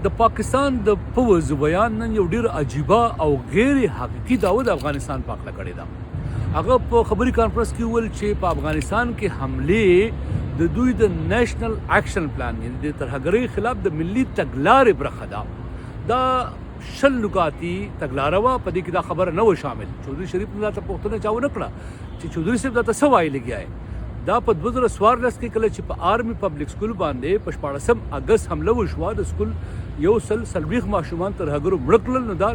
د پاکستان د پوز بیان نن یو ډیر عجیبه او غیر حقیقي دعوه د افغانستان په اړه کړې ده. هغه په خبري کانفرنس کې ویل چې په افغانستان کې حمله د دوی د نېشنل اکشن پلان یعنی د ترهګرۍ خلاف د ملي تګلارې برخه ده. دا شل نکاتی تګلاره وه، په دې کې دا خبره نه و شامل. چودھری شریف نه دا ته پوښتنه چا ونه کړه چې چودھری صاحب دا ته څه وایي لګیا یې. دا په 2014 کې کله چې په آرمي پبلک سکول باندې په 14 اگست حمله وشوه، د سکول 140 ماشومان ترهګرو مړه کړل، نو دا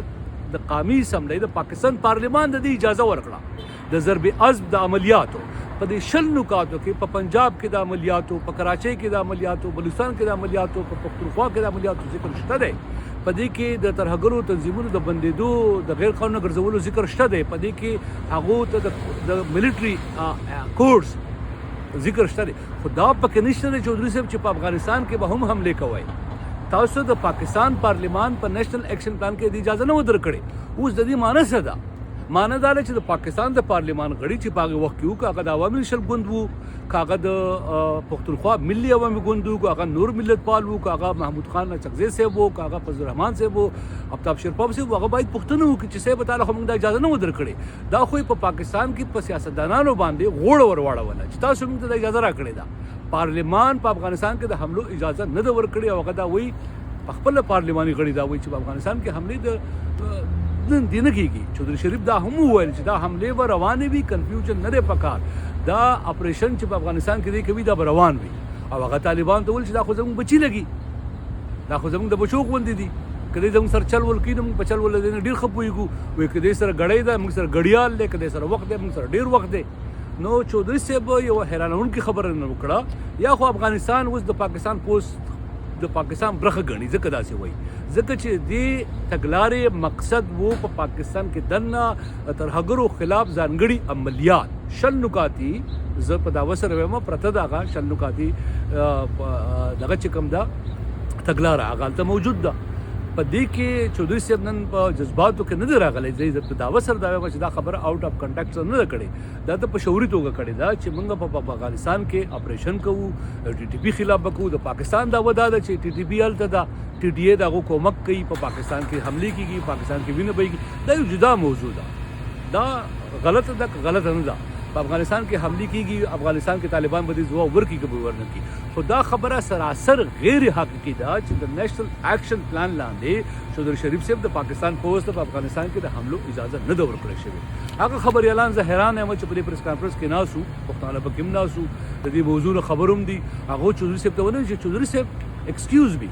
د قومي اسمبلی د پاکستان پارلیمان د دې اجازه ورکړه د ضرب عضب د عملیاتو. په دې شل نکاتو کې په پنجاب کې د عملیاتو، په کراچۍ کې د عملیاتو، بلوچستان کې د عملیاتو، په پختونخوا کې د عملیاتو ذکر شته دی. په دې کې د ترهګرو تنظیمونو د بندېدو، د غیر قانوني ګرځولو ذکر شته دی. په دې کې هغو ته د ملټري کورس ذکر شته دی. خو دا پکې نشته دی چودھری صاحب چې په افغانستان کې به هم حملې کوئ. تاسو د پاکستان پارلیمان په نېشنل اکشن پلان کې د اجازه نه و درکړې. اوس د دې معنی څه ده؟ معنی دا ده چې د پاکستان د پارلیمان غړي چې په هغه وخت کې وو، که هغه د عوامي شل ګوند وو، که هغه د پښتونخوا ملي عوامي ګوند وو، که هغه نور ملت پال وو، که هغه محمود خان چکزی صاحب وو، که هغه فضل الرحمن صاحب وو، آفتاب شیرپاف صاحب وو، هغه باید پوښتنه وکړي چې صاحب تعالی خو موږ د اجازه نه و درکړې. دا خو په پاکستان کې په سیاستدانانو باندې غوړ ور واړوله چې تاسو موږ ته د اجازه راکړې ده. پارلیمان په افغانستان کې د حملو اجازه نه ده ورکړې او هغه دا وایي خپل پارلیماني غړي دا وایي چې په افغانستان کې حملې د دې نه کېږي. چودھری شریف دا هم وویل چې دا حملې به روانې وي، کنفیوژن نه دی پکار. دا اپریشن چې په افغانستان کې دی کوي دا به روان وي. او هغه طالبان ته ویل چې دا خو زموږ بچي لګي، دا خو زموږ د بچو غوندې دي، که دی زموږ سره چل ول کوي نو موږ په چل ول دی نه ډېر ښه پوهېږو. وایي که دی سره ګړی ده موږ سره ګړیال دی، که دی سره وخت دی موږ سره ډېر وخت دی. نو چودھری صاحب یوه حیرانوونکې خبره نه وکړه. یا خو افغانستان اوس د پاکستان پوسټ د پاکستان برخه ګڼي، ځکه داسې وایي، ځکه چې دې تګلارې مقصد وو په پاکستان کې دننه ترهګرو خلاف ځانګړي عملیات. شل نکاتی زه په دعوه سره وایم پرته د هغه شل نکاتی دغه چې کوم ده تګلاره هغه هلته موجود ده. په دې کې چودھری صاحب نن په جذباتو کې نه دی راغلی. زه په دعوه سره دا وایم چې دا خبره آؤٹ اف کنټیکسټ نه ده کړې، دا ته په شعوري توګه کړې ده چې موږ په افغانستان کې اپریشن کوو، ټي ټي پي خلاف به کوو. د پاکستان دعوه دا ده چې ټي ټي پي هلته ده، ټي ډي اے د هغو کومک کوي، په پاکستان کې حملې کېږي، پاکستان کې وینه بهېږي. دا یو جدا موضوع ده، دا غلطه ده که غلطه نه ده. په افغانستان کې حملې کېږي، افغانستان کې طالبان به دې ځواب ورکړي که به ورنه کړي. خو دا خبره سراسر غیر حقیقي ده چې د نیشنل اکشن پلان لاندې چودھری شریف صاحب د پاکستان پوز ته په افغانستان کې د حملو اجازه نه ده ورکړی شوې. هغه خبریالان زه حیران یم چې په دې پریس کانفرنس کې ناست وو، پښتانه پکې هم ناست وو، د دې موضوع نه خبر هم دي. هغو چودھری صاحب ته ونه چې چودھری صاحب ایکسکیوز می